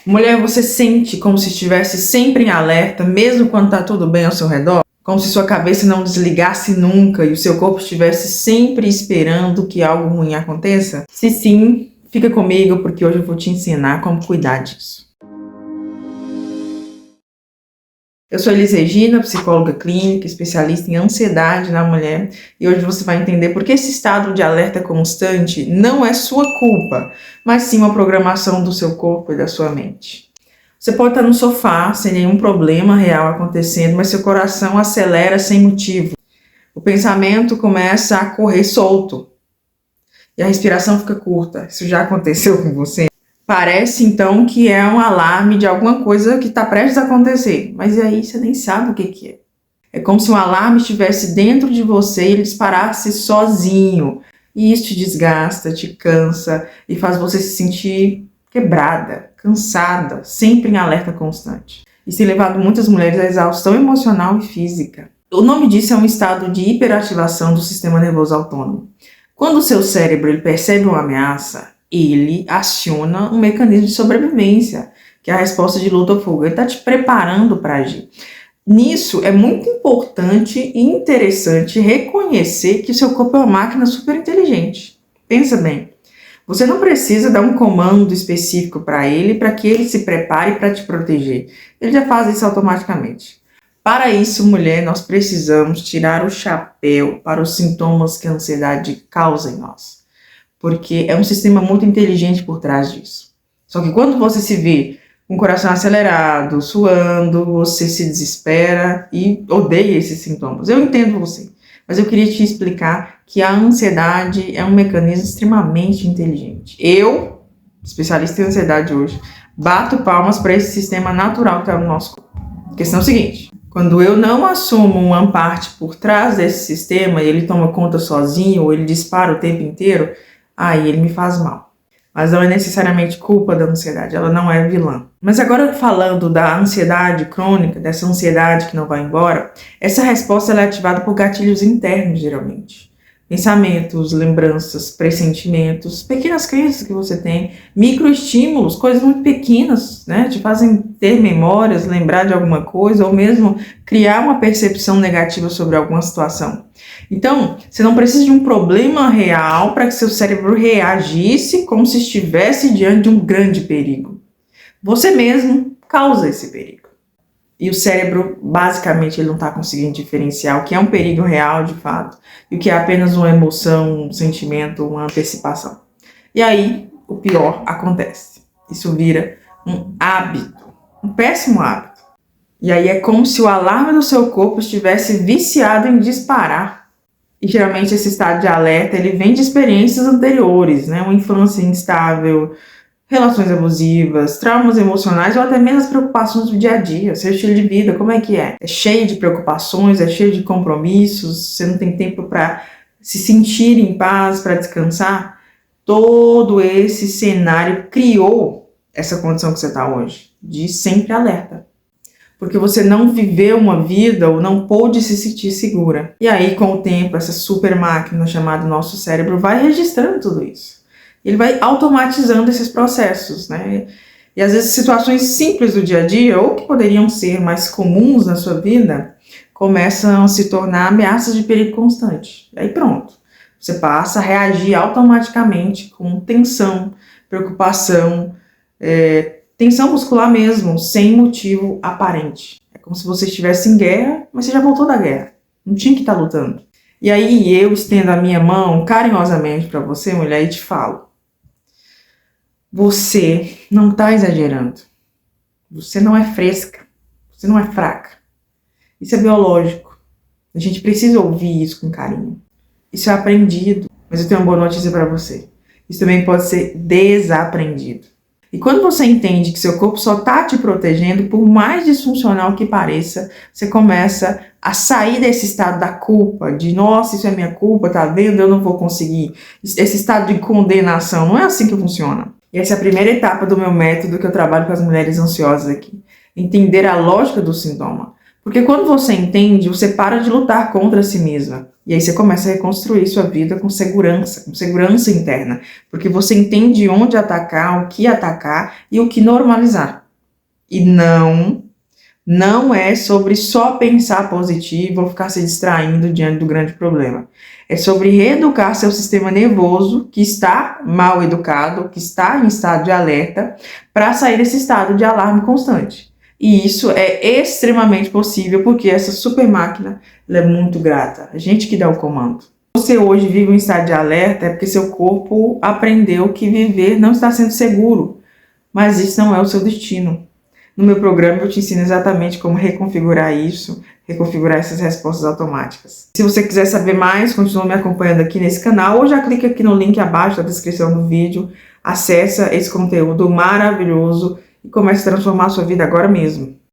Mulher, você sente como se estivesse sempre em alerta, mesmo quando está tudo bem ao seu redor? Como se sua cabeça não desligasse nunca e o seu corpo estivesse sempre esperando que algo ruim aconteça? Se sim, fica comigo porque hoje eu vou te ensinar como cuidar disso. Eu sou Elis Regina, psicóloga clínica, especialista em ansiedade na mulher, e hoje você vai entender por que esse estado de alerta constante não é sua culpa, mas sim uma programação do seu corpo e da sua mente. Você pode estar no sofá sem nenhum problema real acontecendo, mas seu coração acelera sem motivo. O pensamento começa a correr solto e a respiração fica curta. Isso já aconteceu com você? Parece então que é um alarme de alguma coisa que está prestes a acontecer, mas aí você nem sabe o que é. É como se um alarme estivesse dentro de você e ele disparasse sozinho. E isso te desgasta, te cansa e faz você se sentir quebrada, cansada, sempre em alerta constante. Isso tem levado muitas mulheres à exaustão emocional e física. O nome disso é um estado de hiperativação do sistema nervoso autônomo. Quando o seu cérebro ele percebe uma ameaça, ele aciona um mecanismo de sobrevivência, que é a resposta de luta ou fuga. Ele está te preparando para agir. Nisso, é muito importante e interessante reconhecer que o seu corpo é uma máquina super inteligente. Pensa bem, você não precisa dar um comando específico para ele, para que ele se prepare para te proteger. Ele já faz isso automaticamente. Para isso, mulher, nós precisamos tirar o chapéu para os sintomas que a ansiedade causa em nós. Porque é um sistema muito inteligente por trás disso. Só que quando você se vê com o coração acelerado, suando, você se desespera e odeia esses sintomas. Eu entendo você, mas eu queria te explicar que a ansiedade é um mecanismo extremamente inteligente. Eu, especialista em ansiedade hoje, bato palmas para esse sistema natural que está no nosso corpo. A questão é a seguinte: quando eu não assumo uma parte por trás desse sistema e ele toma conta sozinho ou ele dispara o tempo inteiro, aí ele me faz mal. Mas não é necessariamente culpa da ansiedade, ela não é vilã. Mas agora falando da ansiedade crônica, dessa ansiedade que não vai embora, essa resposta ela é ativada por gatilhos internos, geralmente. Pensamentos, lembranças, pressentimentos, pequenas crenças que você tem, microestímulos, coisas muito pequenas, né? Te fazem ter memórias, lembrar de alguma coisa ou mesmo criar uma percepção negativa sobre alguma situação. Então, você não precisa de um problema real para que seu cérebro reagisse como se estivesse diante de um grande perigo. Você mesmo causa esse perigo. E o cérebro, basicamente, ele não está conseguindo diferenciar o que é um perigo real, de fato, e o que é apenas uma emoção, um sentimento, uma antecipação. E aí, o pior acontece. Isso vira um hábito, um péssimo hábito. E aí é como se o alarme do seu corpo estivesse viciado em disparar. E geralmente esse estado de alerta, ele vem de experiências anteriores, né? Uma infância instável, relações abusivas, traumas emocionais ou até mesmo as preocupações do dia a dia, seu estilo de vida, como é que é? É cheio de preocupações, é cheio de compromissos, você não tem tempo para se sentir em paz, para descansar? Todo esse cenário criou essa condição que você está hoje, de sempre alerta. Porque você não viveu uma vida ou não pôde se sentir segura. E aí, com o tempo, essa super máquina chamada nosso cérebro vai registrando tudo isso. Ele vai automatizando esses processos, né? E às vezes situações simples do dia a dia, ou que poderiam ser mais comuns na sua vida, começam a se tornar ameaças de perigo constante. E aí pronto, você passa a reagir automaticamente com tensão, preocupação, tensão muscular mesmo, sem motivo aparente. É como se você estivesse em guerra, mas você já voltou da guerra. Não tinha que estar lutando. E aí eu estendo a minha mão carinhosamente para você, mulher, e te falo: você não está exagerando. Você não é fresca. Você não é fraca. Isso é biológico. A gente precisa ouvir isso com carinho. Isso é aprendido. Mas eu tenho uma boa notícia para você. Isso também pode ser desaprendido. E quando você entende que seu corpo só está te protegendo, por mais disfuncional que pareça, você começa a sair desse estado da culpa, de nossa, isso é minha culpa, tá vendo? Eu não vou conseguir. Esse estado de condenação, não é assim que funciona. E essa é a primeira etapa do meu método que eu trabalho com as mulheres ansiosas aqui. Entender a lógica do sintoma. Porque quando você entende, você para de lutar contra si mesma. E aí você começa a reconstruir sua vida com segurança interna, porque você entende onde atacar, o que atacar e o que normalizar. E não é sobre só pensar positivo ou ficar se distraindo diante do grande problema. É sobre reeducar seu sistema nervoso, que está mal educado, que está em estado de alerta, para sair desse estado de alarme constante. E isso é extremamente possível porque essa super máquina ela é muito grata. A gente que dá o comando. Você hoje vive em estado de alerta é porque seu corpo aprendeu que viver não está sendo seguro, mas isso não é o seu destino. No meu programa eu te ensino exatamente como reconfigurar isso, reconfigurar essas respostas automáticas. Se você quiser saber mais, continua me acompanhando aqui nesse canal ou já clica aqui no link abaixo da descrição do vídeo, acessa esse conteúdo maravilhoso e comece a transformar a sua vida agora mesmo.